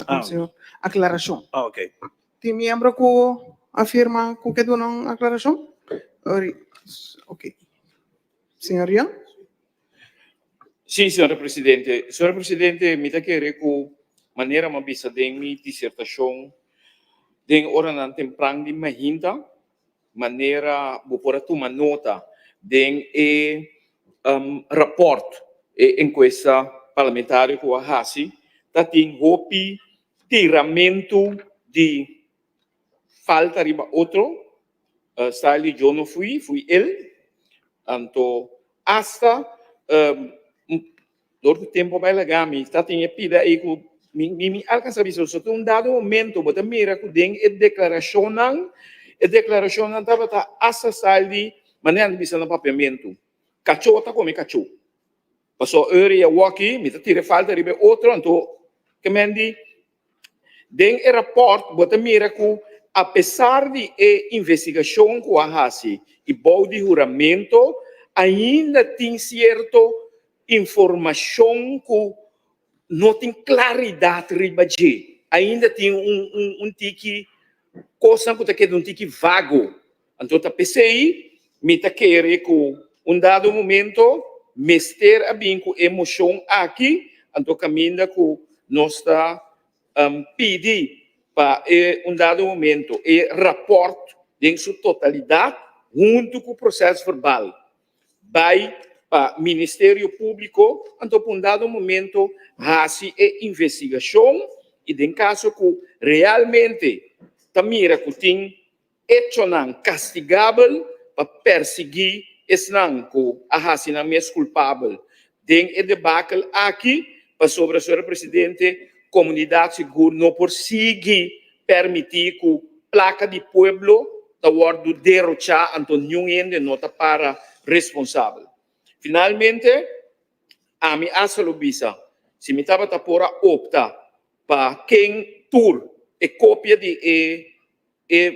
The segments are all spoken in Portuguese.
como senhor aclaração. Ok. Tem membro que afirma que quer dar uma aclaração? Ok. Senhor Ian? Sim, senhora Presidente. Senhora Presidente, me dá querer que maneira uma bisa de minha dissertação de hora não tem prang de mahinta maneira vou pôr uma nota de rapport e enquesta parlamentar com a Hasi tá tem hopi tiramento de falta riba outro style eu não fui ele então hasta durante o tempo vai legal me está tem pida aí com me alcança isso só um dado momento bota mira com den e declaração não estava tá hasta style maneira de bisa no papiamento cachorro tá come cachorro passou hora a walkie me tá tira falta riba outro então que mendi den e rapport bota mira com apesar de investigação com a Hasi e bom de juramento ainda tem certo informação que não tem claridade ribaji ainda tem tique coisa que tá um tique vago então tá pensei me tá querer com dado momento mester a bem com emoção aqui então caminha com nós tá pedir para dado momento rapport em sua totalidade junto com o processo verbal vai para o Ministério Público então por dado momento hace investigação e em caso que realmente tamira que tem hecho não castigável para perseguir esse não que a hace não é culpável tem debacle aqui para sobre a senhora Presidente comunidade segura não prossegue permitir que placa de pueblo da word derrochar então nenhum de nota para responsável. Finalmente, a mim asalo bisa, se me estava tapora opta para quem tur e cópia de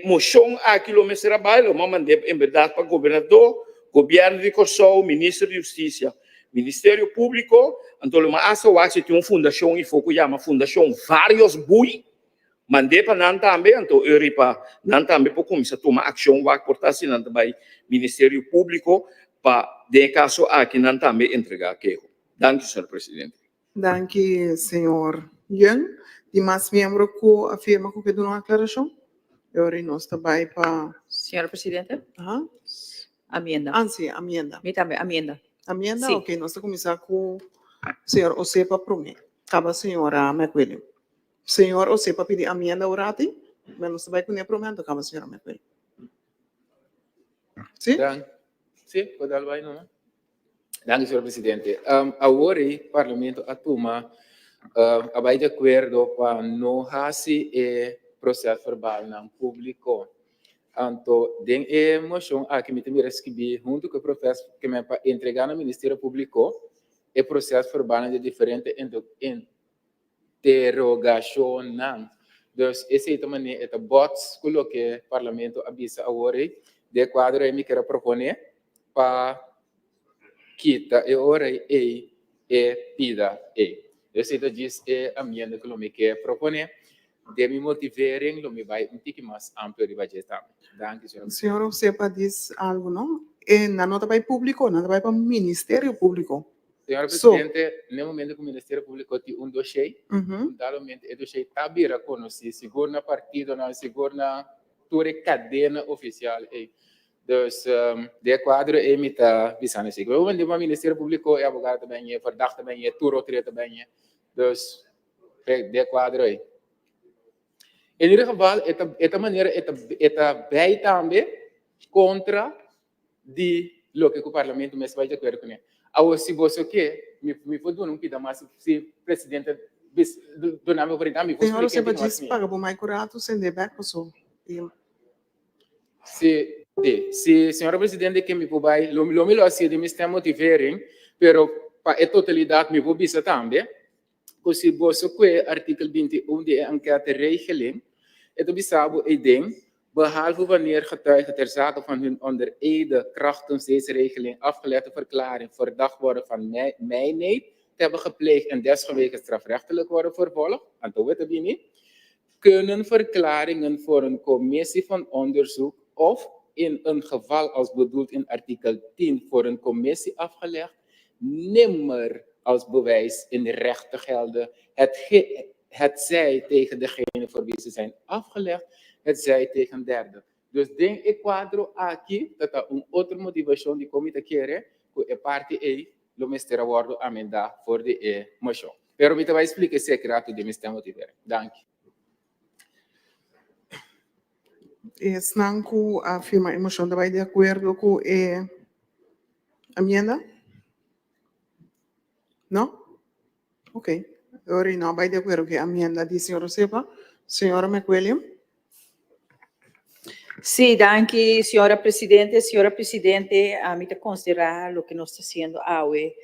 moção aquilo me será baile, mas mandei em verdade para governador, governo de Corsol, ministro de Justiça, Ministério Público, então uma asa tem uma fundação e foco chama fundação vários bui, mandei para não também, então eu para não também para começar a tomar ação, vai cortar se não também Ministério Público para de caso aqui não também entregar aquilo. Danke, senhor presidente. Danke, senhor Ian. Tem mais membro que afirma que quer dar uma aclaração? Eu nós também para... Senhora Presidente, amenda. Sim, amenda. Me também, amenda. Amenda? Sim. Ok, nós vamos começar com o senhor Osepa Prome. Acaba a senhora McWilliam. Senhor Osepa pedir amenda orati, mas nós também com o promento, acaba a senhora McWilliam. Sim? Sim, pode dar vai, não é? Danke, senhor presidente. Agora, o parlamento atuma vai de acordo para não fazer processo verbal não público. Então, tem moção que me tem recebido junto com o processo que me para entregar no Ministério Público e processo verbal de diferente interrogação não. Então, esse também é o bots que o parlamento avisa agora de quadro me quero propor para quita e ora e pida e. Eu sei que diz a minha que eu me quero propor de me motivarem, eu me vai pouco mais amplo de budget. Danke, senhor. Senhor Osepa diz algo, não? E na nota vai público, na nota vai para o Ministério Público. Senhor presidente, no momento que o Ministério Público tem dossiê, dadamente o dossiê está bem reconhecido, seguro na partido, seguro na toda cadena oficial. Então, de quadro está bisando assim. O Ministério Público é abogado também, é verdacht também, é tudo outro também. Então, de quadro aí. Em ieder geval, esta maneira está bem também contra de lo que o parlamento me vai de acordo com ele. Agora, se você quer, me pode dar pida, mas se o presidente do nome obrigado, me pode explicar. Senhor, você diz paga por mais curato sem debater com o se senhora presidente que me pode lo melhor se de me está motivarem, pero para a totalidade me pode bisa também. Se você quer artikel 21 de enquete regeling, het bisabo idem, behalve wanneer getuigen ter zake van hun onder ede krachtens deze regeling afgelegde verklaring verdacht worden van mijnheid, hebben gepleegd en desgewege strafrechtelijk worden vervolgd, en dat weten we niet, kunnen verklaringen voor een commissie van onderzoek of in een geval als bedoeld in artikel 10 voor een commissie afgelegd, nimmer als bewijs in recht te gelden, het zij tegen degene voor wie ze zijn afgelegd, het zij tegen derde. Dus denk ik quadro aqui, dat er een outra motivação de comité querer, que é parte aí, lo mistera worden amenda voor de motion. Pero me te vai explicar secreto de mistério motiver. Dank je. Estão com a firma emoção vai de acordo com a emenda? Não? Ok. Agora não vai de acordo com a emenda de senhora Sepa. Senhora McWilliam? Sí, danke, señora Presidente. Señora Presidente, a mí te considerar lo que nos está haciendo hoy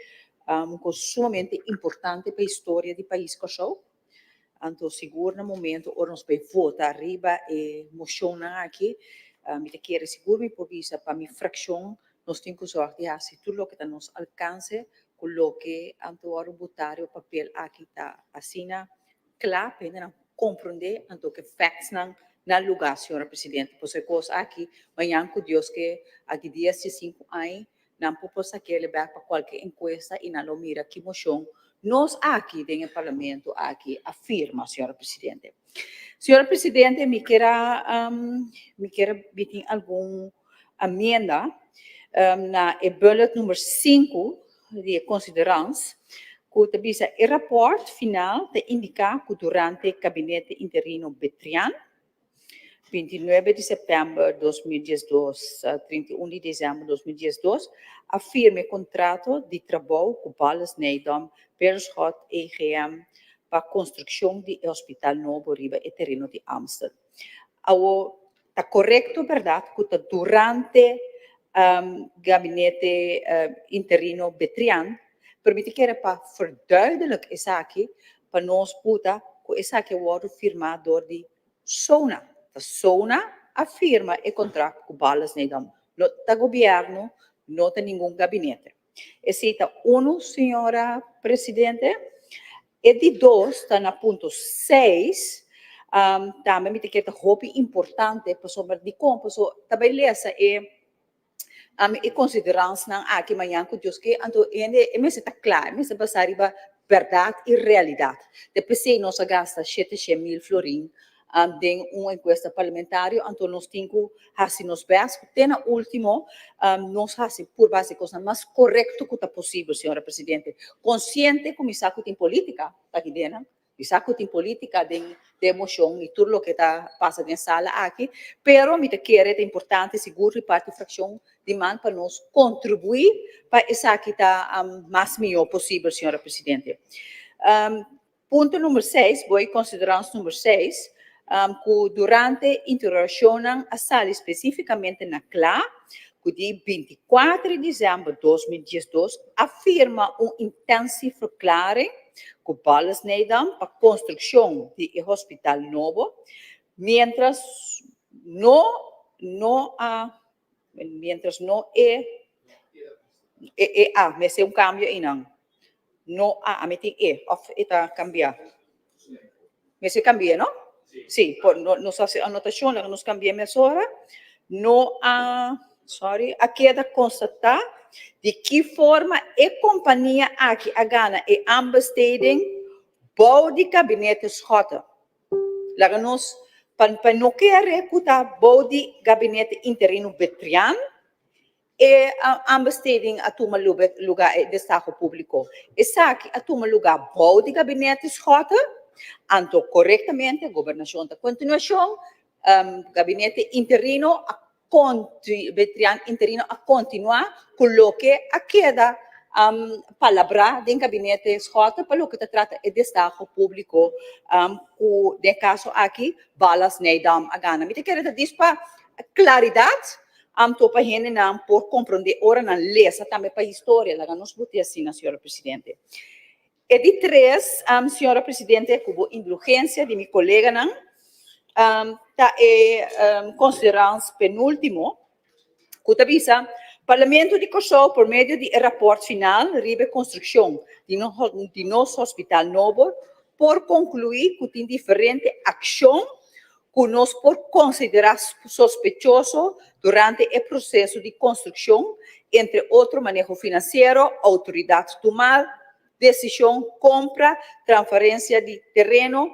sumamente importante para a história do país que eu Então, seguro no momento, ou nós vamos votar arriba e mocionar aqui, me te quero seguro me por visa para minha fração, nós temos que usar de tudo o que está nos alcance, coloque o votar o papel aqui está assim, claro, para compreender então que facts na lugar, senhora Presidente. Por isso, coisa aqui, amanhã com Deus que aqui dia 5 anos, não podemos aquele back para qualquer encuesta e não mira que moção. Nós aqui, dentro do parlamento, aqui, afirma, senhora Presidente. Senhora Presidente, me quero pedir alguma emenda na bullet número 5 de considerância, que visa o rapport final te indica que durante o gabinete interino Betrian, 29 de setembro de 2012, 31 de dezembro de 2012, afirma o contrato de trabalho com Balas Neidam, Perschot EGM, para a construção do Hospital Novo Riba e terreno de Amsterdam. Está correto, verdade, que durante o gabinete interino Betrian, permite que era para verduidelijken isso aqui, para nós puta, que isso aqui wordt firmado door de SONA. A SONA afirma o contrato com Balas Neidam. Não está governo, não tem nenhum gabinete. Esse é um, senhora Presidente. E de dois, está na ponto 6, também me tem que ter roupa importante, para sobre de como, também lessa e considerância aqui amanhã com Deus que então é mesmo está claro, mesmo passar riba verdade e realidade. Depois se nós gasta 700.000 florim em uma encuesta parlamentar, então nós temos que fazer nos bens, até na último nós fazemos por base coisa mais correto que é possível, senhora Presidente. Consciente como isso tem política, tá aqui dentro. Isso tem política de emoção e tudo o que está passando na sala aqui, pero me te quer é importante seguro e parte fração de man para nós contribuir para isso aqui está mais melhor possível, senhora Presidente. Ponto número 6, vou considerar número 6, que durante a interação a sala especificamente na CLA, que de 24 de dezembro de 2012 afirma intensive verklaring com Balas Neidam para a construção de hospital novo, mientras não mas é cambio aí não a meter of está cambiar, mas se cambia, não? Sim, por nossa anotação que nós cambiamos agora, não aqui é da constatar de que forma a companhia aqui a gana e aanbesteding bouw de gabinetes schotten. Laten nós para não querer que bouw de gabinete interino Betrian e aanbesteding a toma lugar de Estado público. Essa aqui a toma lugar bouw de gabinete schotten, anto corretamente a governação da continuação, gabinete interino Betrian interino a continuar com o que a queda palavra do gabinete escota para o que se trata de Estado público, de caso aqui, Balas Neidam a gana. Me te quero dizer para claridade, estou para gente não por compreender, ora não lesa também para a história, lá nos bote assim, senhora Presidente. E de 3, senhora Presidente, com indulgência de minha colega, está considerando penúltimo, que avisa Parlamento de Kosovo, por meio do rapport final, ribe construção de nosso hospital novo, por concluir que tem diferente ação que nós por considerar sospechoso durante o processo de construção, entre outro manejo financeiro, autoridade tomar decisão, compra, transferência de terreno,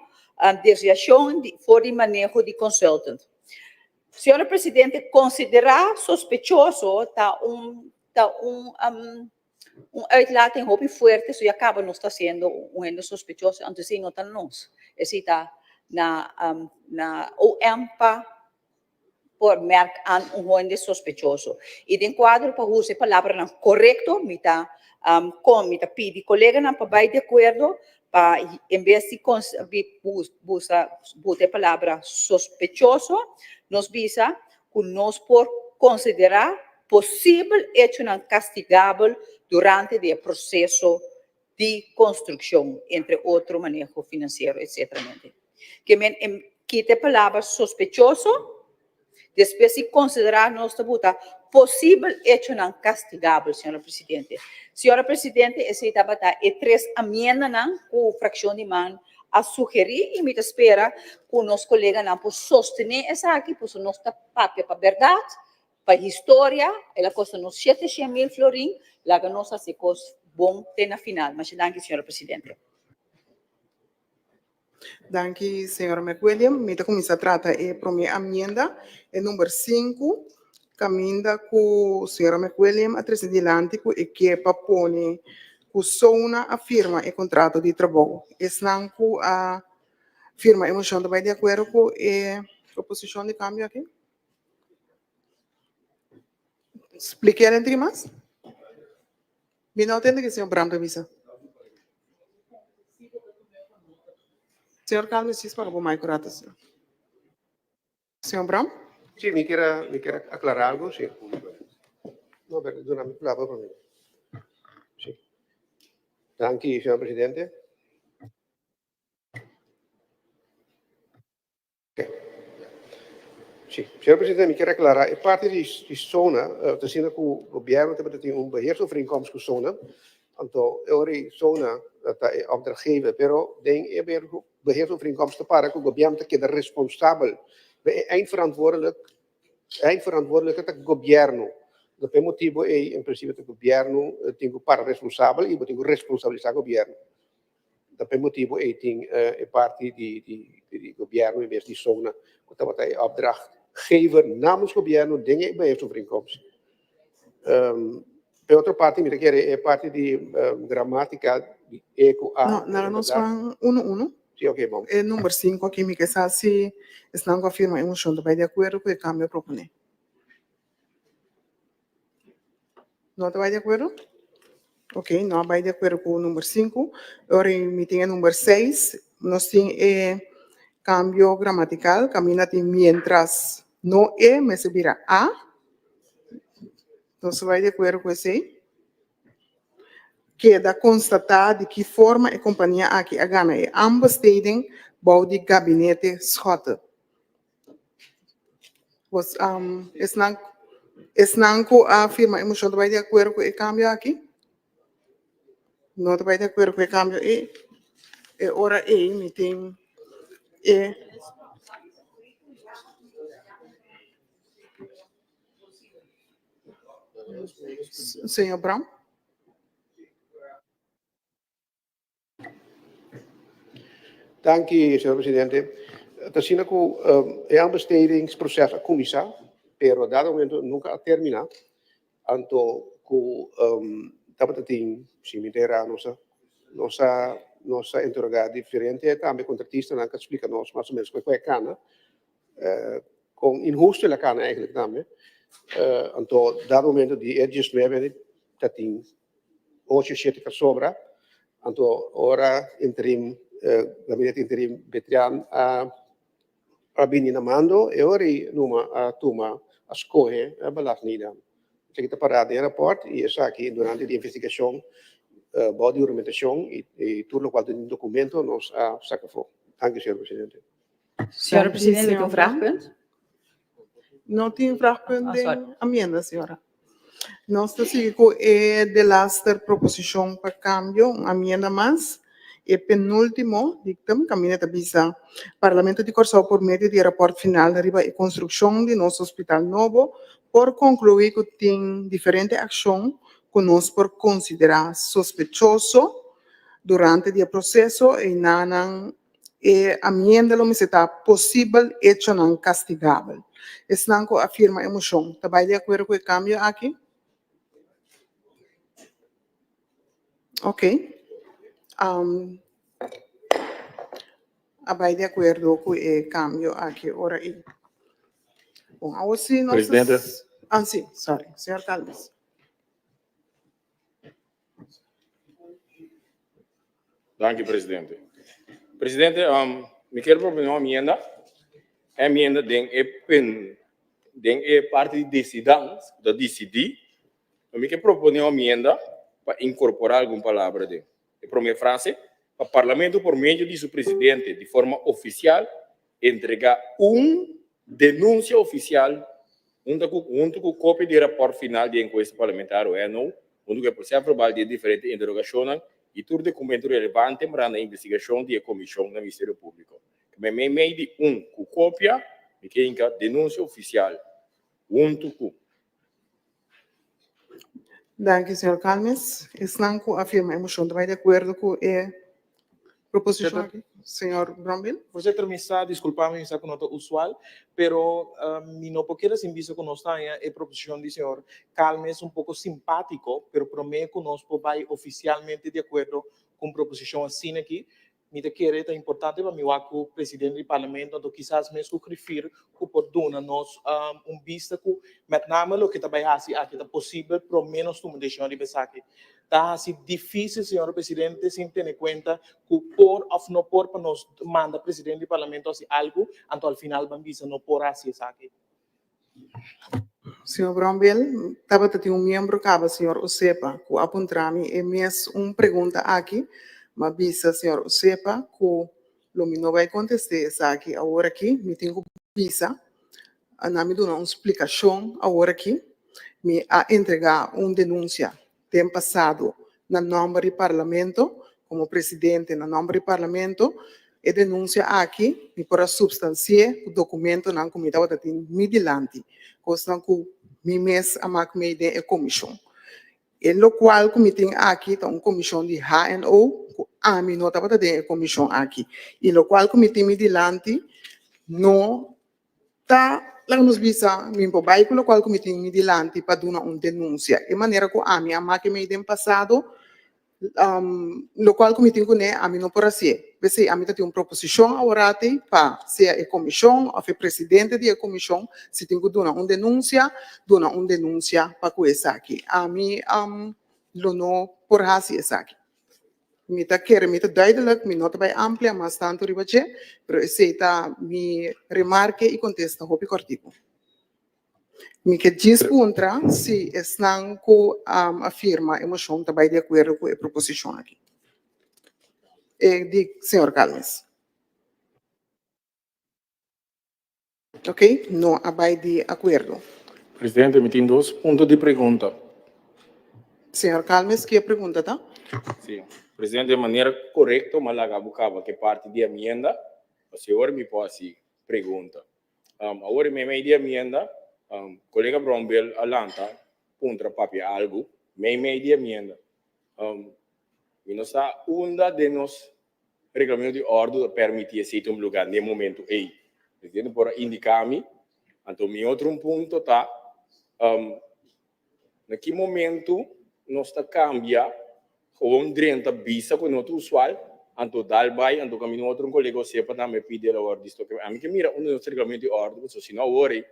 desviação for de manejo de consultant. Senhora Presidente, considerar sospechoso uitlating hoop forte, so acaba não está sendo ende sospechoso, antes não está nós. Esse está na OMPA por merk aan ende sospechoso. E de quadro para usar a palavra correto, mita pedi colega na para vai de acordo para em vez de usar a palavra sospechoso, nos visa que nós por considerar possível hecho não castigável durante o processo de construção, entre outro manejo financeiro, etc. Que a palavra sospechoso, depois de considerar nossa buta possível hecho não castigável, senhora Presidente. Senhora Presidente, esse estava e 3 emendas com a fração de mão a sugerir e me espera que os colegas não possam sostener essa aqui, pois nós está papel para verdade, para história, ela custa nos 700.000 florins, lá que nós se custa bom ter na final. Mas danke, senhora Presidente. Danke, senhora McWilliam. Mita começa a tratar a primeira emenda, número 5, caminha com a senhora McWilliam a trazer adiante com a equipa pone que Sona afirma o contrato de trabalho. Estão com a firma emoção de vai de acordo com a proposição de câmbio aqui? Explique ela entre mais? Me não entende que o senhor Bram revisa. Senhor Carlos, se para o mais correto, senhor. Senhor Bram? Sí, me quiera aclarar algo, sí. No, perdóname, la por mí. Sí. Danke, señor presidente. Okay. Sí, señor presidente, me quiera aclarar. En parte de zona, te zien que el gobierno tiene un beheersovereenkomst con zona. Entonces, ahora zona está opdrachtgever, pero den beheersovereenkomst te para que el gobierno te quede responsable. Eindverantwoordelijk é o governo. Por motivo é, em princípio, o governo tem que para responsável e tem que responsabilizar o governo. Por motivo é tem parte do governo em vez de zona que está a opdrachtgever namens o governo dingen bij heeft overeenkomst. Por outra parte, me quer é parte de gramática de eco a. Não, nós vamos 1-1. Sí, ok, bom. Número 5 aqui, me quer se estão com a firma emoção vai de acordo com o câmbio propõe. Não vai de acordo? Ok, não vai de acordo com o número 5. Agora, me tem o número 6. Nós temos câmbio gramatical, caminha mientras não é, mas se vira a. Então, se vai de acordo com esse. Queda constatar de que forma a companhia aqui a gana é aanbesteding bouw de gabinete Schotten. Was esnanco a firma emoção vai de acordo com o câmbio aqui? Não vai de acordo com o câmbio e hora me tem senhor Brown? Dank u, senhor presidente. Te zien que o aanbestedingsproces começa, pero dado momento nunca termina. Então, que tem cimitera nossa interrogar diferente, também contratista não explica nós mais ou menos qual é a cana, com injusto a cana eigenlijk também. Então, dado momento de adjustment, tem 8 sobra. Então, ora interim gabinete interim Betrian a Bini Namando e ora numa a Tuma a escolhe a belastingdienst. Então, kita parada em rapport e essa aqui durante a investigação, body documentação e tudo o qual tem documento nós a sacafo. Dank u, senhor presidente. Senhora Presidente, tem vraagpunt? Não tem vraagpunt de emenda, senhora. Nós seguimos de laster proposição para cambio, uma emenda mais. E penúltimo dictum, caminha da visa Parlamento de Corsau por meio de rapport final arriba a construção de nosso hospital novo, por concluir que tem diferente ação que nós por considerar sospechoso durante o processo e não a emenda lo está possível e não castigável. Esse não afirma a emoção. Está bem de acordo com o cambio aqui? Ok. Vai de acordo com o cambio aqui, ora aí. Bom, agora sim, nós... Presidente. Sim, sorry, senhor Calmes. Dank u, presidente. Presidente, me quero propor uma emenda. A emenda tem parte de decisão, da decidir. Me quero propor uma emenda para incorporar alguma palavra de. A primeira frase, para o Parlamento, por meio de seu presidente, de forma oficial, entregar denúncia oficial junto com cópia de rapport final de encuesta parlamentar, ou não, junto com o processo verbal de diferentes interrogações e todo documento relevante para a investigação da comissão do Ministério Público. Mas meio de com cópia, me quer denúncia oficial, junto com. Danke, senhor Calmes. Snanco afirma a emoção. Vai de acordo com a proposição aqui? Senhor Bromville? Voorzitter, me está, desculpa-me, está com nota usual, pero mi no porque sin visto que nos está a proposición del señor Calmes un poco simpático, pero prometo que nos vai oficialmente de acuerdo con proposición assim aqui. Me te quer é importante para mim o presidente do parlamento, então quizás mesmo referir que por dona nós vista que met name o que também assim aqui é possível, pelo menos tu me deixou de pensar aqui. Tá assim difícil, senhor presidente, sem ter em conta que por ou não por para nós manda presidente do parlamento assim algo, então ao final vamos visa não por assim aqui. Senhor Bromville, estava tendo membro que senhor Osepa, que apontar-me é mesmo pergunta aqui. Mas bisa, senhor, sepa que o não vai contestar essa aqui agora aqui, me tenho bisa, na me dá uma explicação agora aqui, me a entregar uma denúncia tem passado na nome do parlamento, como presidente na nome do parlamento, e denúncia aqui, me para substanciar o documento na comunidade da me dilante, coisa que me mês a me de a comissão. E lo qual que me tem aqui, tá uma comissão de HNO, a mim não estava tendo comissão aqui. E lo qual que me tem me dilante, não tá lá nos visa, me pobai com lo qual que me tem me dilante para dar uma denúncia. De maneira que a minha máquina me tem passado, lo qual que me tem com a mim não por assim. Porque a mim tem uma proposição agora para ser a comissão, ou o presidente da comissão, se tem que dar uma denúncia para coisa aqui. A mim, lo não por assim essa aqui. Me tá querendo, me tá duidelijk, me nota bem ampla, mas tanto ribache, pero esse tá me remarque e contesta hopi cortico. Me que diz contra se estão com afirma emoção também de acordo com a proposição aqui. De senhor Calmes. Ok? Não vai de acordo. Presidente, me tem 2 pontos de pergunta. Senhor Calmes, que pergunta, tá? Sim. Presidente, de maneira correta, mas lá que parte da emenda, o senhor me pode pergunta. Agora, minha meia de emenda, colega Bromville alanta, contra papel algo, minha meia de emenda. E nós está uma de nós regulamento de ordem permitir esse lugar no momento aí. Presidente, por indicar-me, então, meu outro ponto está, naquele momento, nós está cambiando gewoon drenta bisa com outro usual, anto dalbai, anto caminho outro colega sepa também pedir a ordem disto que a mim que mira um dos regulamentos de ordem, so se não ore,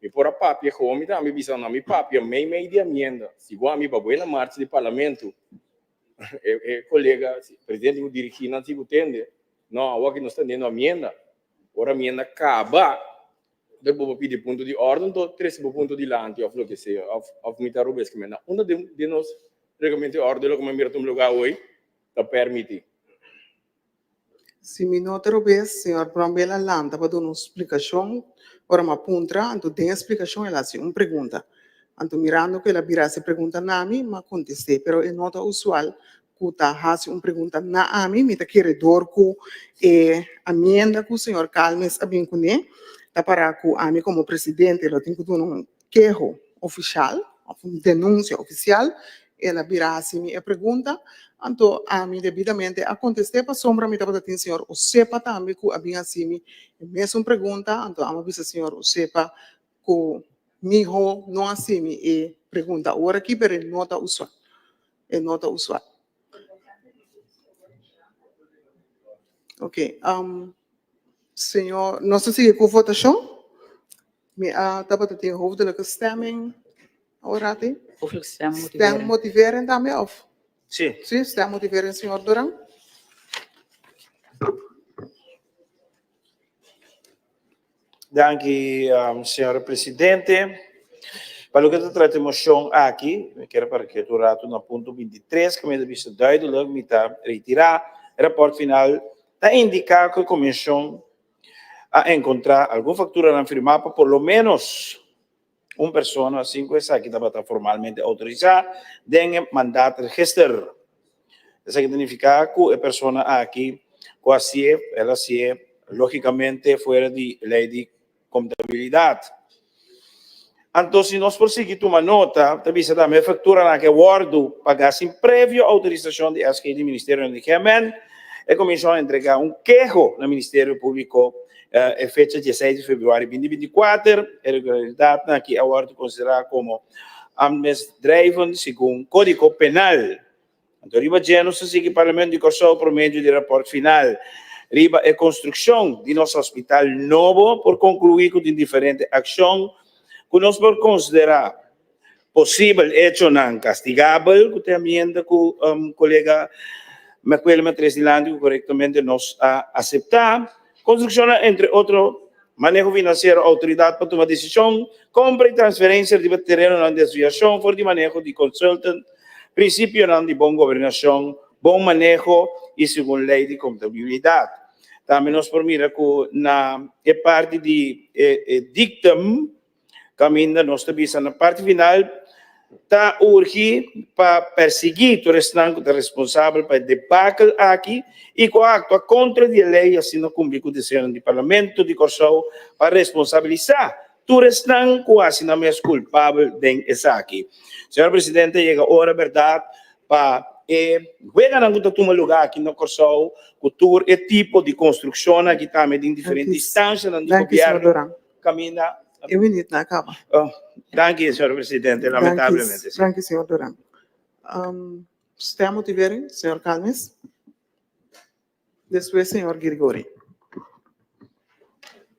me por a papia, como me também bisa na minha papia, meio de emenda, se igual a mim para boa marcha de parlamento, colega, presidente do dirigir não se entende, não, agora que nós estamos tendo emenda, ora emenda acaba, depois pedir ponto de ordem, então 3 pontos de lante, ou o que seja, ou me tá rubes que me dá, de nós regulamento de ordem, como mira um lugar hoje, está permitido. Se me nota vez, senhor Bromville Alanta, para dar uma explicação, ora uma puntra, então tem explicação, ela assim, uma pergunta. Anto mirando que la bira se pregunta na mim, mas contestei, pero é nota usual que tá faz uma pergunta na mim, me tá queredor com a emenda que o senhor Calmes abin com né, tá para que a mim como presidente, eu tenho que dar um queijo oficial, uma denúncia oficial, ela bira assim a pergunta, anto a mim devidamente a contestei para sombra me tá para ter senhor, o sepa também que abin assim, mesmo pergunta, anto a mim bisa senhor, o sepa que mijo não assim e pergunta agora aqui pero nota usual é nota usual. Ok, senhor, nós seguimos com a votação. Tá para ter hoofdelijke stemming. Agora tem? Hoeveel stem Stem motiveren? motiveren daarmee of? Sim. Sim, stem motiveren, senhor Durão. Danke, senhora presidente. Para o que trata a moção aqui, eu quero para que o rato no ponto 23, que me deve ser duidelijk, me está retirar o rapport final, está indicar que a comissão a encontrar alguma factura não firmada por lo menos uma pessoa, assim que essa aqui está formalmente autorizada, tem mandato de registro. Isso significa que a pessoa aqui, ela se é, logicamente, fora de lei de contabilidade. Então, se nós prosseguimos uma nota, também se dá uma factura na que guardo pagar sem prévia autorização de ASCI do Ministério do Engenhamento, a comissão entregar um queijo no Ministério Público em fecha de 16 de fevereiro de 2024, irregularidade na que a guardo considerada como misdrijven segundo o Código Penal. Então, riba já nos sigue o Parlamento de Kosovo por meio do rapport final. Riba a construção de nosso hospital novo por concluir com diferentes ações que nós por considerar possível hecho não castigável, que tem a emenda que o colega Macuel Matresilândia corretamente nos aceitar. Construção, entre outros, manejo financeiro, autoridade para tomar decisão, compra e transferência de terreno na desviação, for de manejo de consultant, princípio de boa governação, bom manejo e segundo lei de contabilidade. Também nós por mira que na parte de dictum, caminho nós também na parte final, está urgido para perseguir o restante responsável para debacle aqui e com acto contra a lei assim não cumprir com a decisão do Parlamento de Kosovo para responsabilizar o restante quase não é culpável de essa aqui. Senhor Presidente, chega a hora verdade para juega na luta toma lugar aqui no Kosovo, cultura e tipo de construção aqui também em diferentes instâncias no governo caminha. Eu minute na acaba. Danke, senhor presidente, lamentavelmente. Danke, senhor Durão. Stem motiveren, senhor Calmes. Depois, senhor Grigori.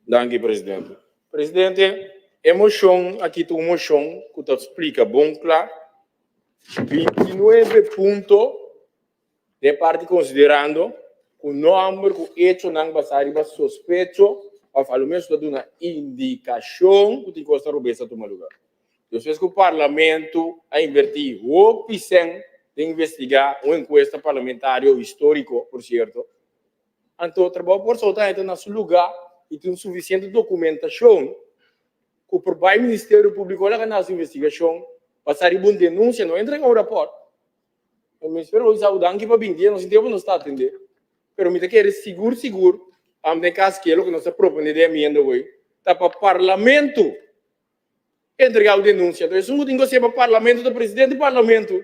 Danke, presidente. Presidente, emoção, aqui tem uma emoção que te explica bom, claro. 29 pontos de parte considerando que o número que o hecho não vai ser suspeito, a pelo menos dá uma indicação que tem que estar obesa tomar lugar. Eu sei que o parlamento a invertir o PISEN de investigar uma encuesta parlamentar histórico, por certo. Então, o trabalho por soltar está no seu lugar e tem suficiente documentação que o próprio Ministério Público olha na sua investigação, passar uma denúncia, não entra em um rapport. O Ministério de Saúde, que para 20 dias, não tem não está atendendo. Mas me quer seguro, am caso que é o que nós propomos de emenda hoje, está para o parlamento entregar a denúncia. Então, isso não tem que ser para o parlamento do presidente do parlamento.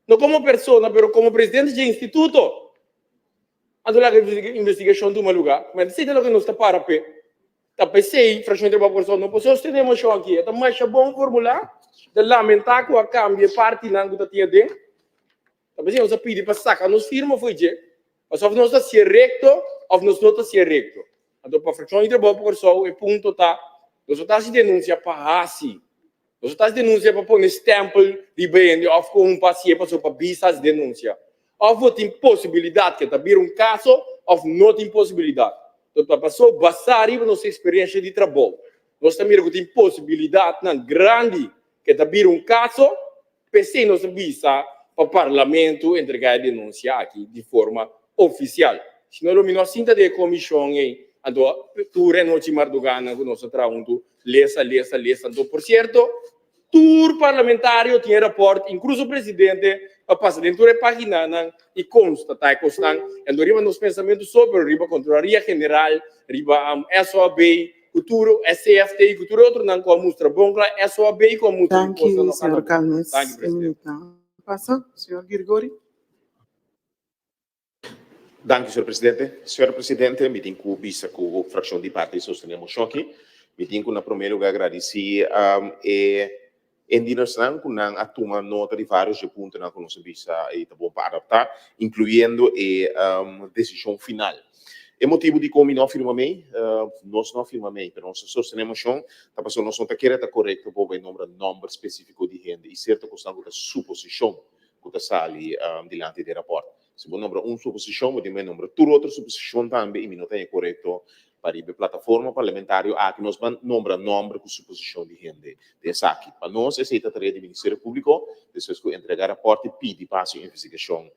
Não como pessoa, mas como presidente de instituto. Então, a investigação toma lugar. Mas se tem o que nós está para pé. Está pensei, fração de uma pessoa, não posso ter uma show aqui. Está mais bom formular, de lamentar que a cambia parte não está tinha de. Está pensei, nós pedimos para sacar, nós firma foi de. Mas se nós está ser recto, ou nós não está ser recto. Então, para fração de uma pessoa, o ponto está, nós está se denuncia para assim. Nós está se denuncia para pôr stempel de bem, ou com um paciente para bisa as denúncia. Ou tem possibilidade que está vir caso, ou não tem possibilidade. Então, a pessoa basar em nossa experiência de trabalho. Nós também temos possibilidade grande que está vir caso, pensei nossa bisa para o parlamento entregar a denúncia aqui de forma oficial. Se não, nós sinta de comissão aí, então, tu renote Mardugana, que nós trabalhamos, lesa. Então, por certo, tour parlamentário tinha rapport, incluso o presidente, a passar dentro da página e consta, tá? E constam, e riba nos pensamentos sobre, riba Controlaria General, riba SOAB, futuro SFT, futuro outro não com a mostra bom, SOAB com a mostra. Thank you, Sr. Calmes. Thank you, Presidente. Passa, Sr. Girgori. Dank u, senhor presidente. Senhor presidente, me tenho que bisa com a fração de parte sostenemos choque. Me tenho que, na primeiro lugar, agradecer em direção que não toma nota de vários pontos que nós bisa e tá bom para adaptar, incluindo a decisão final. É motivo de como não afirmamos, nós não afirmamos, mas nós sostenemos que a pessoa não está querendo correto para o número específico de gente e certa questão da suposição que está ali diante do rapporto. Se você nombra suposição, você também nombra toda outra suposição também, e não tem correto para a plataforma parlamentar, que nós nombra nome com suposição de gente dessa aqui. Para nós, essa é a tarefa do Ministério Público, depois que entregar rapporto e pedir para a investigação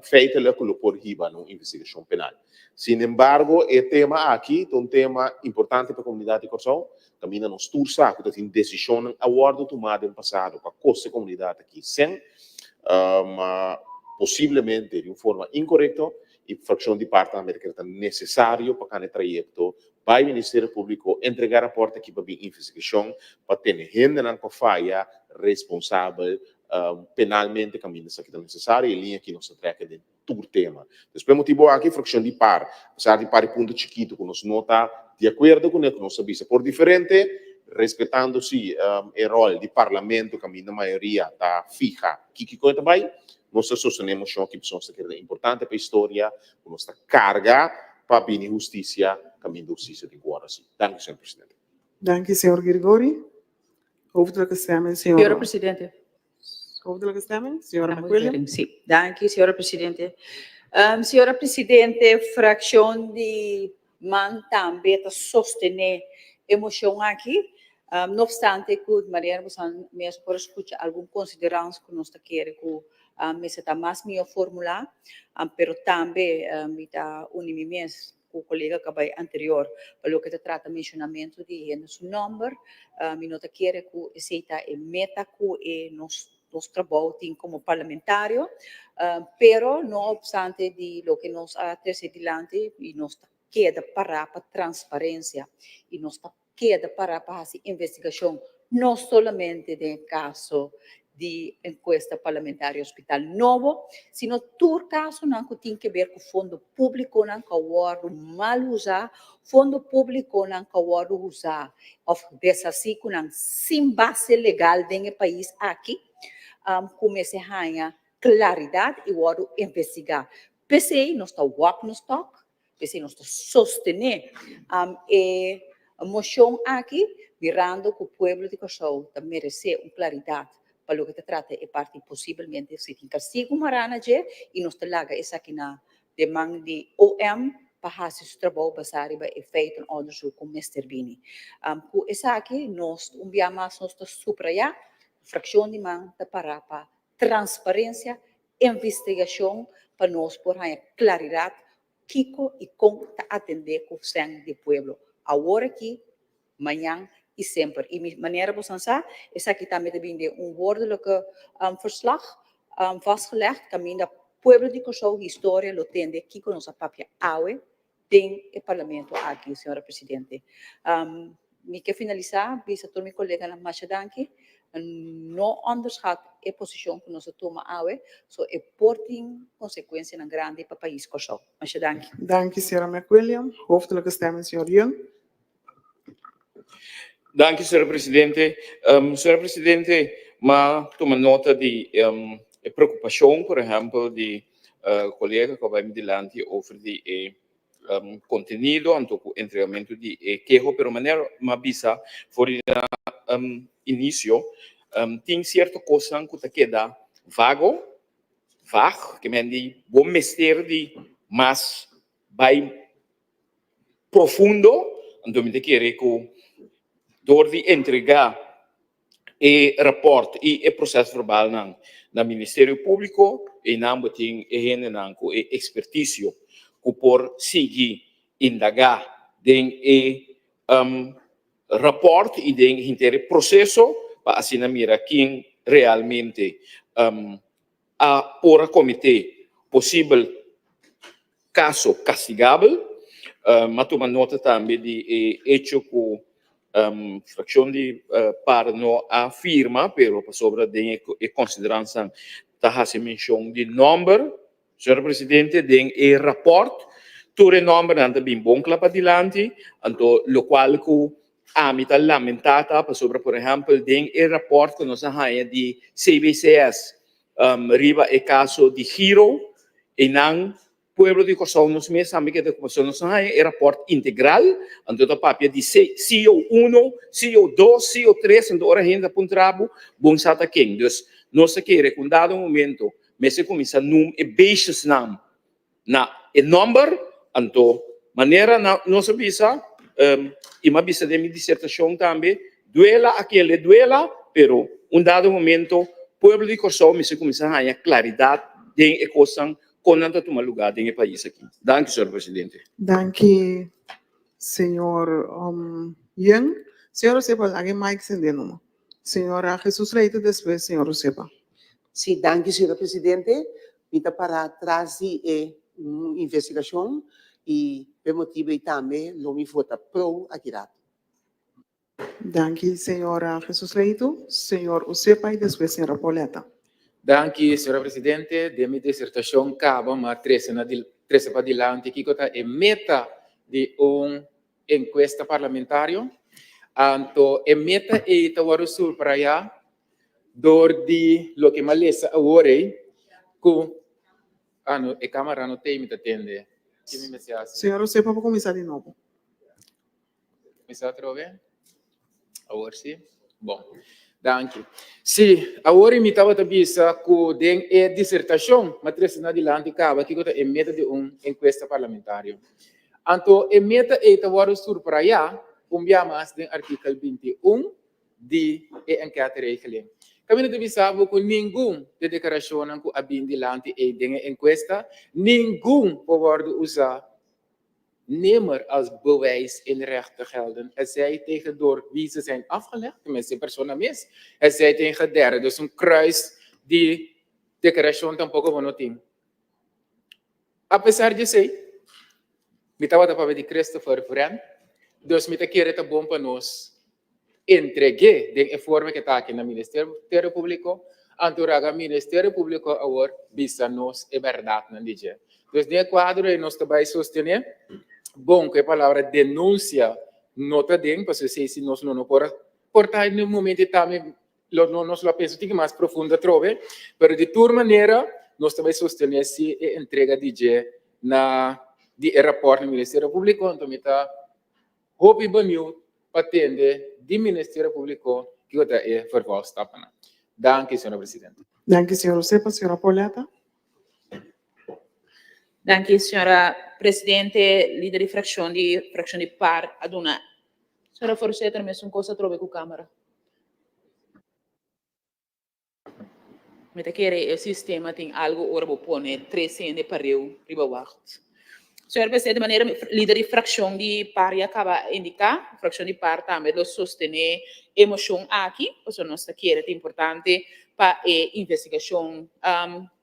feita, que por riba na investigação penal. Sin embargo, o tema aqui é um tema importante para a comunidade de Corsão, também nos tursa, que tem decisão a ordem tomada no passado, para a comunidade aqui, sem possivelmente de uma forma incorreta e fração de parte da que é necessário para cada trajeto para o Ministério Público entregar a porta aqui para a investigação para ter gente que falha responsável penalmente caminho isso que é necessário e linha que nós treca de todo o tema. Depois motivo aqui fração de par, apesar de par ponto chiquito que nós nota de acordo com o que nós sabemos por diferente, respeitando-se o rol do Parlamento caminho a maioria está fija que coisa vai. Nós sostenemos que é importante para a história, nossa carga para a justiça, caminho da justiça de Guaraci. Danke, senhor presidente. Danke, Sr. Girgori. Hoofdelijke stemming, Senhora Presidente. Hoofdelijke stemming, Sra. McWilliam. Sim, danke, senhora Presidente. Senhora Presidente, fração de man também está sostener emoção aqui. Não obstante, que Maria Rosan mesmo por escutar algum consideração que nós queremos que me está mais melhor formular, pero também me está unir com o colega que vai anterior, para o que se trata de mencionamento de nosso número, me não quer que aceita a meta que nós trabalhamos como parlamentário, pero não obstante de lo que nós trazer adiante e nós queda para transparência e nós queda para a investigação, não somente no caso de encuesta parlamentar Hospital Novo, sino todo caso que tem que ver com fundo público não que mal usar, fundo público não que usar, ou dessa assim sem base legal no país aqui, comece a ganhar claridade e investigar. PC não está no stock, PC não está sostener a moção aqui, mirando que o povo de Corsão merece claridade para o que se trata é parte possivelmente se tem castigo marana e nós telaga essa aqui na demanda de OM para fazer o trabalho baseado em feito em onderzoek com Mr. Bini. Com essa aqui nós enviamos nós subrayar fração de man para transparência, investigação para nós por claridade Kiko e como atender com o sangue do povo. Agora aqui, amanhã e sempre. E de maneira que você sabe, essa aqui também tem woordelijke verslag vastgelegd. Caminho da povo de Corsão, história, lo tende aqui com nossa papia aue, tem o parlamento aqui, senhora presidente. Me quer finalizar, bisa todo meu colega na Machadanki, não onderschat a posição que nós toma aue, so é porting consequência na grande para o país Corsão. Machadanki. Danke, Sra. McWilliam. Hoofdelijke stemming, Sr. Jung. Danke, senhor presidente. Senhor presidente, mas toma nota de preocupação, por exemplo, de colega que vai me delante over de conteúdo, então o entregamento de queijo, pero maneira uma bisa for início, tem certa coisa que queda vago, que me diz, bom mestre de mais vai profundo, então me quer que door de entregar o rapport e o processo verbal no Ministério Público e não tem com expertise que por seguir indagar den rapport e den inteiro processo para assim mira quem realmente a por a comitê possível caso castigável, mas toma nota também de hecho que fração de para não afirma, pero sobre de consideração da se menção de número, senhor presidente, de rapport, todo número anda bem bom para adiante, então lo qual que a mim está lamentada sobre, por exemplo, de rapport que nós temos de CBCS, riba o caso de Giro, e não pueblo de Coção, nós mesmos sabemos que a Comissão nós temos rapport integral, então a papel de CO1, CO2, CO3, então a gente apontava bom sata quem, então nós queremos com dado momento, mas se começa num e baixos nam na e number, então maneira nós visa e uma visa de minha dissertação também duela aquele duela, pero dado momento pueblo de Coção se começa a ter claridade de coisa quando anda tomar lugar no país aqui. Danke, senhor presidente. Danke, senhor Young. Senhor Josepa, lagi mic sendendo. Senhora Jesus Leite, depois, senhor Josepa. Sim, danke, senhor presidente. Então, para trazer uma investigação e por motivo também, não me vota pro aqui. Danke, senhora Jesus Leite. Senhor Josepa e depois, senhora Pauleta. Danke, senhora presidente. De minha dissertação acaba, mas três para adiante, que é meta de encuesta parlamentário. Então, a meta é ir sul para allá, dor de lo que maleza agora, que a câmara não tem me atende. Senhor Josepa, vou começar de novo. Começar outra vez? Agora sim? Bom. Danke. Sim, agora me estava que tem a dissertação, mas três adiante acaba que é meta de encuesta parlamentária. Então, a meta é ir sur para allá, mais do artigo 21 de enquete regeling. Kami sabe que nenhum de declaração que a bindilante é de encuesta, nenhum pode usar nemer als bewijs in recht te gelden. Het zij tegen door wie ze zijn afgelegd, tenminste persona mis. Het zij tegen derde, dus een kruis die declaração tampoco bueno tem. Apesar de ser, me estava da papel de Christopher Friend, dus me te querer te bom para nós entregue de informe que está aqui no Ministério Público, anturaga Ministério Público agora visa nós é verdade não dizer. Dus de quadro nós também sostener bom que a palavra denúncia nota den, para se nós não portar no momento também nós lá penso que mais profunda trove, pero de toda maneira nós também sostener se entrega de na de rapport do Ministério Público, então me tá hope banho atende do Ministério Público que outra é vervolgstappen. Danke, senhora presidente. Danke, senhor Josepa. Senhora Pauleta. Danke, senhora presidente, líder de fração de par, aduna. Senhora Forceta, mesmo coisa trove com a câmara. Me te quer o sistema tem algo ora vou pôr 13 de pareu riba wacht. Senhor presidente, de maneira líder de fração de par e acaba indicar, fração de par também lo sostener emoção aqui, porque nós quer é importante para a investigação.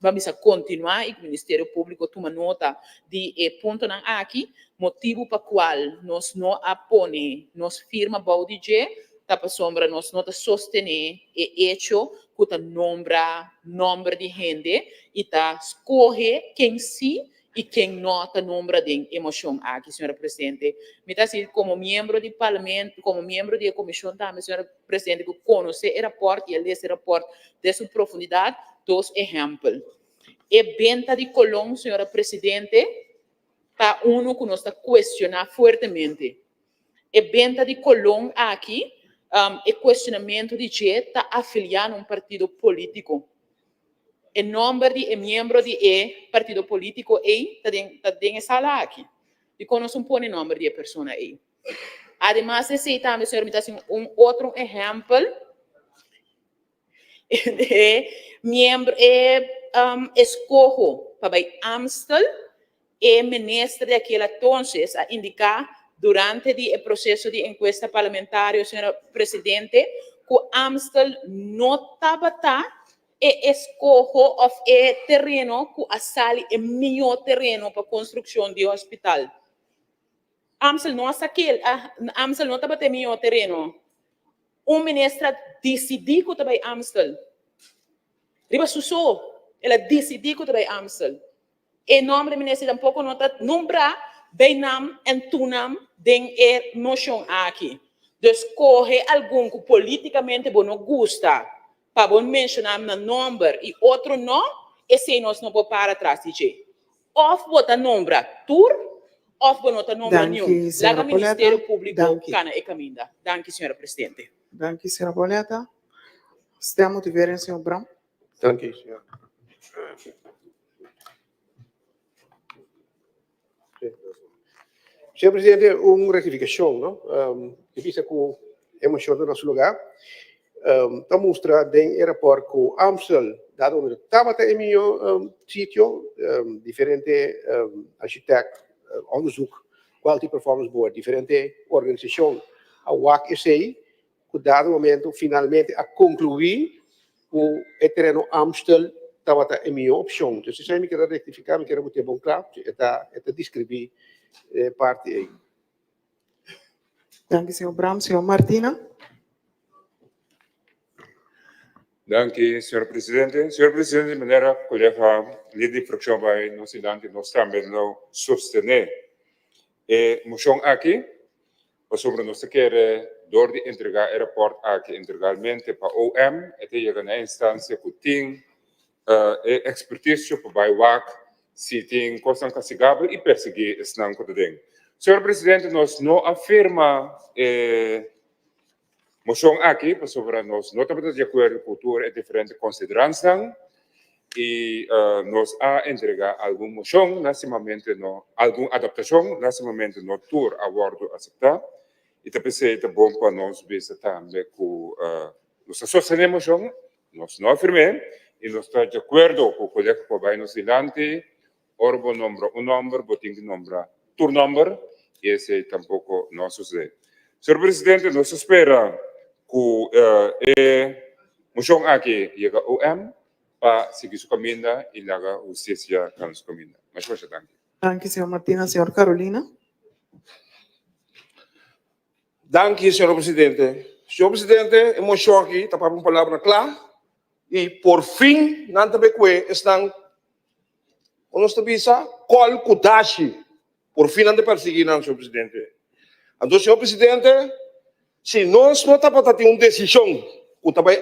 Vamos a continuar e o Ministério Público toma nota de ponto não aqui, motivo para qual nós não apone, nós firma baudije, tapa sombra nós não sostener e hecho que tá nombra de gente e tá escorre quem sim e quem nota nombra de emoção aqui, senhora presidente. Me tá assim, como membro do parlamento, como membro da comissão também, senhora presidente, que conhece o rapport e esse rapport de sua profundidade, dois exemplos. E venda de Colón, senhora presidente, tá uno que nós está questionando fortemente. E venda de Colón aqui, e questionamento de que está afiliado a um partido político. O nome de membro de partido político está dentro da sala aqui. E conosco não põe o nome de pessoa aí. Además, esse também, senhor, me dá outro exemplo de membro escorro para Amstel e ministro daquela entonces a indicar durante o processo de encuesta parlamentar, senhora presidente, que Amstel não estava e escojo of terreno que a sali é melhor terreno para construção de hospital. Amstel não Amstel não estava melhor terreno. Ministra decidiu que estava Amstel. Riba suso, ela decidiu que estava Amstel. E nome do ministro tampouco não está nombrar Benam e Tunam den noção aqui. Dus corre algum que politicamente não gosta para mencionar no nome e outro não, esse nós não podemos para trás de Of bota nombra tur, of bota nombra nenhum. Lá no Ministério Público cana e caminda. Danke, senhora presidente. Danke, senhora Boleta. Está motiveren, senhor Brown. Dank u, senhor. Senhor presidente, uma retificação, não? Eu disse que hemos hecho no seu lugar. Está mostra den aeroporto que Amstel, dado onde estava em meu sítio, diferente arquiteto, onderzoek, quality performance board, diferente organização, a WAC SI, que dado momento finalmente a concluir que o terreno Amstel estava em minha opção. Então, se eu me quero rectificar, me quero ter bom claro, é descrever parte aí. Danke, senhor Brown. Senhor Martina. Danke, senhor presidente. Senhor presidente, de maneira colega, líder de fracção vai nos idante, nós também não sostener a moção aqui, sobre nós querer door de entregar aeroporto aqui integralmente para OM, até chegar na instância que tem expertise para o WAC, se tem coisa castigável e perseguir esse não que tem. Senhor presidente, nós não afirma moção aqui, sobre nós não estamos de acordo com cultura e diferente consideração e nós a entregar alguma moção, nascimento não, alguma adaptação, nascimento não tur a bordo aceitar e também é bom para nós ver também que nós sostenemos moção, nós não afirmamos e nós estamos de acordo com o colega que vai nos adiante, orbo número, botinho de número, tur número, e esse tampouco não sucede. Senhor presidente, nós espera que moção aqui chega ao OM para seguir sua caminho e laga justiça com sua caminho. Mas você danke. Danke, senhor Martina. Senhor Carolina. Danke, senhor presidente. Senhor presidente, a moção aqui está para uma palavra clara e por fim, não também que estão nós visa col kudashi por fim não perseguir não, senhor presidente. Então, senhor presidente, se nós não estamos para ter uma decisão, o também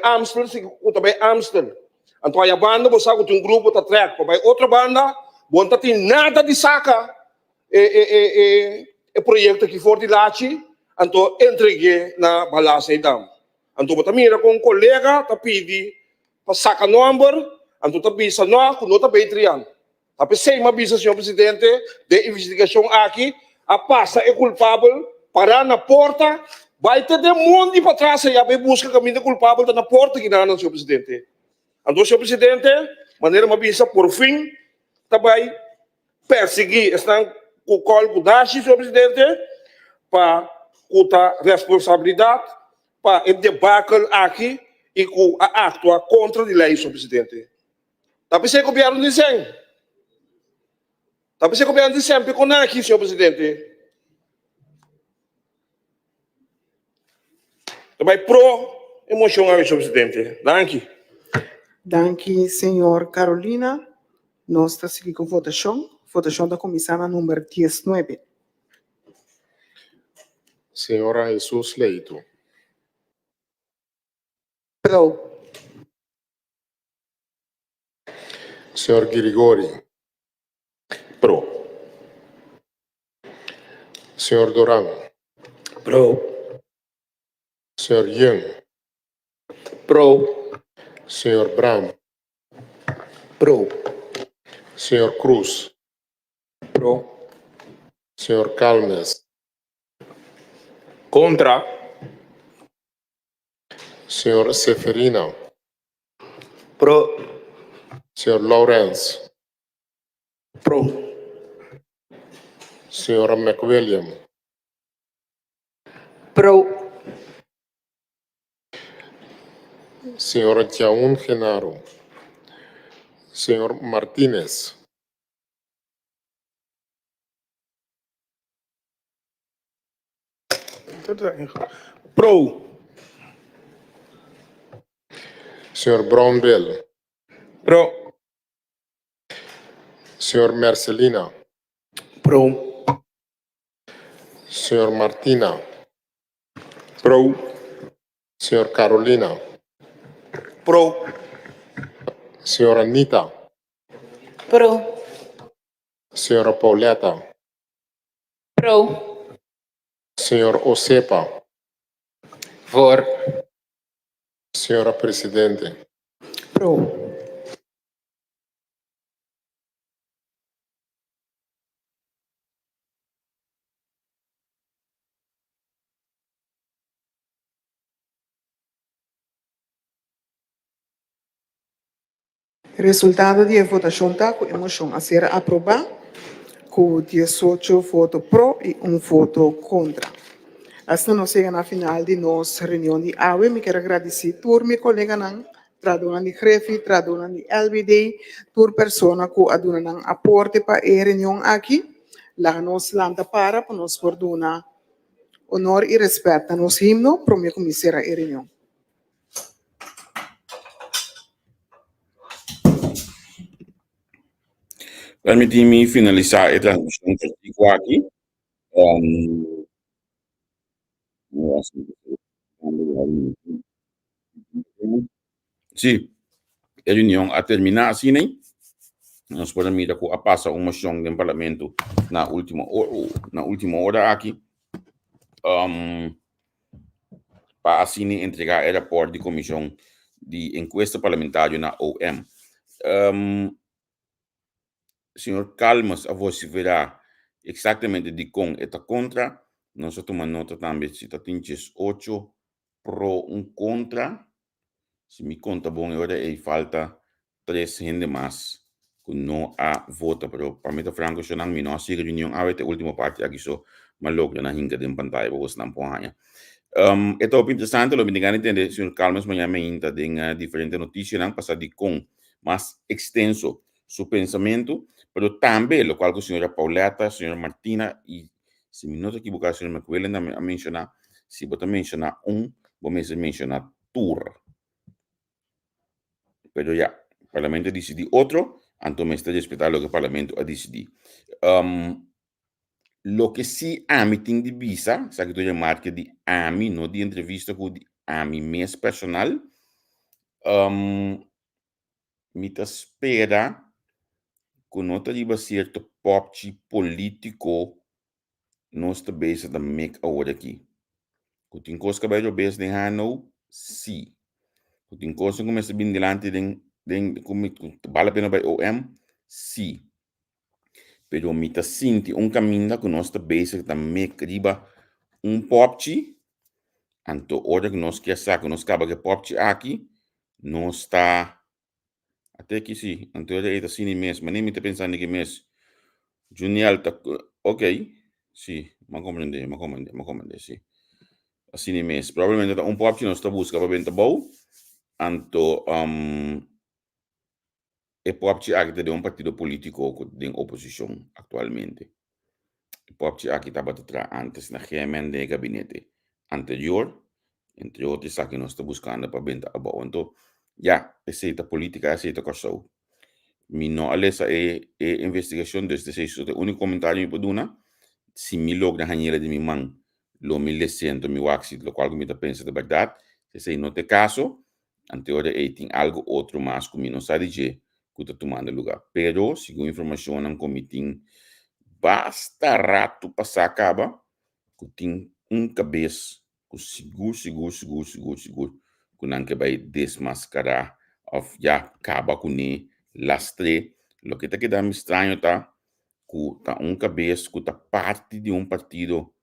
Amstel, então a banda você sabe que tem um grupo tá track, para outra banda, não tem nada de saca o projeto que for de lá, então entreguei na balança então. Então você mira com um colega, tá pedi para sacar número, então tá bisa não, que não tá bem triando. Tapi sei uma bisa, senhor presidente, de investigação aqui, a passa é culpável, parar na porta, vai ter demônio para trás e vai buscar caminho culpável na porta que não, senhor presidente. Então, senhor presidente, maneira uma bisa, por fim, também perseguir esta colcudache, senhor presidente, para a responsabilidade, para o debacle aqui e com a atua contra a lei, senhor presidente. Tapi sei que o governo dizem. Tapi saya kemudian sempre com aqui, senhor presidente. Também pro emocional, senhor presidente. Danke. Danke, senhor Carolina. Nós estamos seguindo com votação da comissão número 19. Senhora Jesus Leito. Pro. Senhor Grigori. Pro. Senhor Duran. Pro. Senhor Young. Pro. Senhor Brown. Pro. Senhor Cruz. Pro. Senhor Calmes. Contra. Senhor Seferina. Pro. Senhor Lawrence. Pro. Senhora McWilliam. Pro. Señora Jaun Genaro. Señor Martínez. Pro. Señor Brownbill. Pro. Señor Marcelina. Pro. Señor Martina. Pro. Señor Carolina. Pro. Señora Anita. Pro. Señora Pauleta. Pro. Señor Osepa. Voor. Señora Presidente. Pro. Resultado de votação está com a moção a ser aprovada com 18 votos pró e 1 voto contra. Assim nós chegamos na final de nossa reunião de AWE. Me quero agradecer a todos meus colegas, traduzir de Grefi, traduzir de LBD, toda pessoa que aduna aporte para a reunião aqui. Lá nós lanta para nós por dar honor e respeito a nosso himno para me começar a reunião. Permítame finalizar esta transmisión que estoy aquí. Sí, la reunión ha terminado así, ¿no? Nos podemos mirar que ha pasado una moción del Parlamento na última hora aquí. Para así entregar el reporte de comisión de encuesta parlamentaria na OM. Senhor Calmas, a você verá exatamente de com e contra. Nós tomamos nota também se tem 8 pro 1 contra. Se me conta bom, agora falta 3 gente mais que não há vota. Pero para mim, franco, eu não me não sigo reunião. A ver, a última parte aqui só, mas logo na hinga de pantalla, vou não põe. É top interessante, lo me diga entender, senhor Calmas, mas me ainda tem diferente notícia, não passar de com mais extenso su pensamento, pero también, lo cual la señora Pauleta, señora Martina, y si me no te equivoco, señora McQuillan a mencionar, si vos te mencionas vos me mencionar tour. Pero ya, el Parlamento decidió otro, entonces me está respetando lo que el Parlamento ha decidido. Lo que sí a mí tengo de visa, sa que tú llamar que de a mí, no de entrevista con de a mí mes personal, me te espera que não teria certo popte político nós também da make agora aqui. Que tem coisa que vai jogar de Hanau, sim. Que tem coisa que começa bem delante de como vale a pena para OM, sim. Pero me tá senti caminho que nós também da make riba popte, anto hora que nós quer saber que nós acaba que popte aqui, não está até que sim, então é assim mesmo, mas nem me está pensando que mesmo. Junial, ok, sim, me compreender, sim. Assim mesmo, provavelmente pouco nós está buscando para bem bom, então, é pouco aqui de partido político de oposição atualmente. É pouco aqui estava antes na GMN de gabinete anterior, entre outros que nós está buscando para bem bom. Então, já, aceita política, aceita coisa. Mi no alesa investigação desde esse o único comentário que eu dar se me logra ganhar de mi man lo me lecendo mi waxi lo qual me pensa de verdade se não tem caso ante hora tem algo outro mais que me não sabe dizer que está tomando lugar pero segundo informação não comitim basta rato passar acaba que tem cabeça que seguro que não que vai desmascarar of já acaba com ele lastre, lo que te queda estranho tá que tá cabeça que tá parte de partido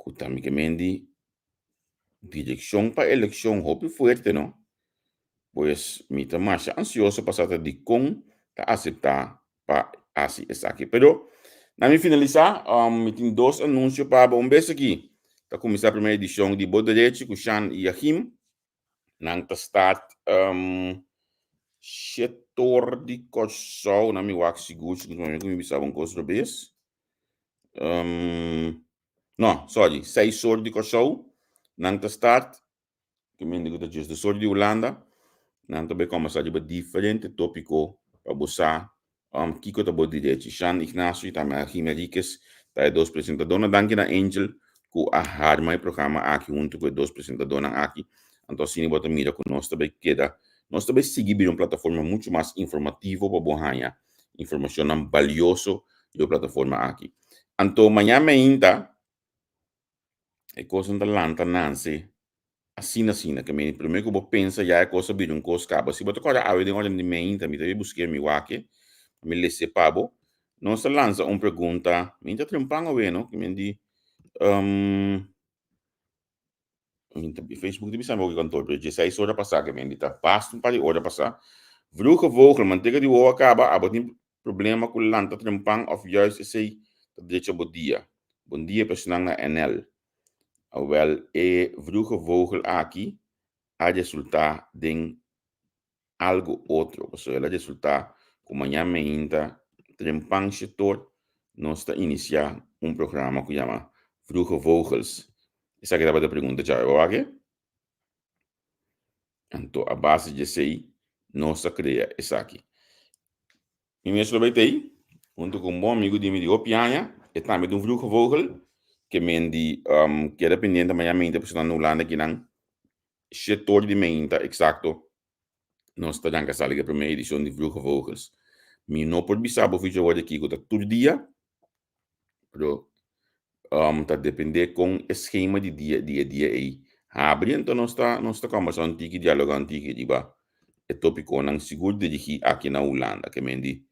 que tá me quemendi direção para eleição hope fuerte, não? Pois me tá mais ansioso para de com tá aceitar para assim essa aqui, pero na me finalizar, me tem 2 anúncios para vez aqui. Tá começar a primeira edição de Boa Direito com Sean e Yahim. nang ta start setor di kosau na mi wak sigur mi bisa bang kos robes. No, sorry, 6 soorten di kosau nang ta start que me digo just de soorten di Holanda nang ta be como sa de diferente tópico pa bosa kiko ta bodi de Chan Ignacio ta me Jimerikes ta dos presentadores danke na Angel ku ahar mai programa aqui junto com dois apresentadores aqui. Então, assim, bota mira com nós também queda. Nós também seguir uma plataforma muito mais informativa para borrar informação valiosa da plataforma aqui. Então, amanhã ainda é coisa da lanta nanse assim, que me primeiro que eu penso já é coisa bem um coisa cabo. Se botar coisa a ver de onde me ainda me deve buscar me wake, me lesse pabo. Nós lança uma pergunta, me ainda trempang a não que me di Facebook bisa mo kantor pero 6 horas passar que me dita pasto um par de horas passar vroege vogel manteiga de oa acaba abot nem problema com lanta trempang of juist esse deixa bom dia personal na NL wel vroege vogel aqui a resultar de algo outro ou seja, a resultar como amanhã me ainda trempang setor nós está iniciar programa que chama vroege vogels. Essa que estava a pergunta já eu aqui. Então, a base de sei, nossa cria essa aqui. E mesmo vai ter, junto com um bom amigo de mim de Opianha, e também de um vroege vogel, que me di, que é dependente da minha mente, porque não lá aqui não, setor de mente, exato, nós está dando a primeira edição de vroege vogels. Me não pode bisar, porque eu vou aqui todo dia, pero tá depender com esquema de dia aí. Abre então nossa conversação antiga, diálogo antigo, diba, é tópico não seguro dirigir aqui na Holanda, que me di,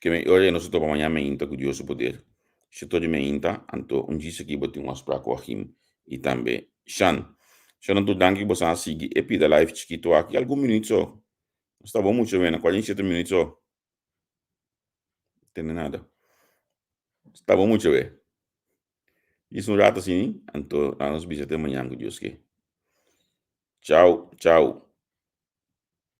que me olha nós estamos amanhã me inta curioso poder, se todo me inta, então dia aqui botar umas para correr e também Sean tu danke você a seguir e pida live chiquito aqui algum minuto só, está bom muito bem, 47 minutos só, tem nada. Está bom muito bem. Isso um rato assim, então nós visitamos amanhã com Deus que. Tchau, tchau.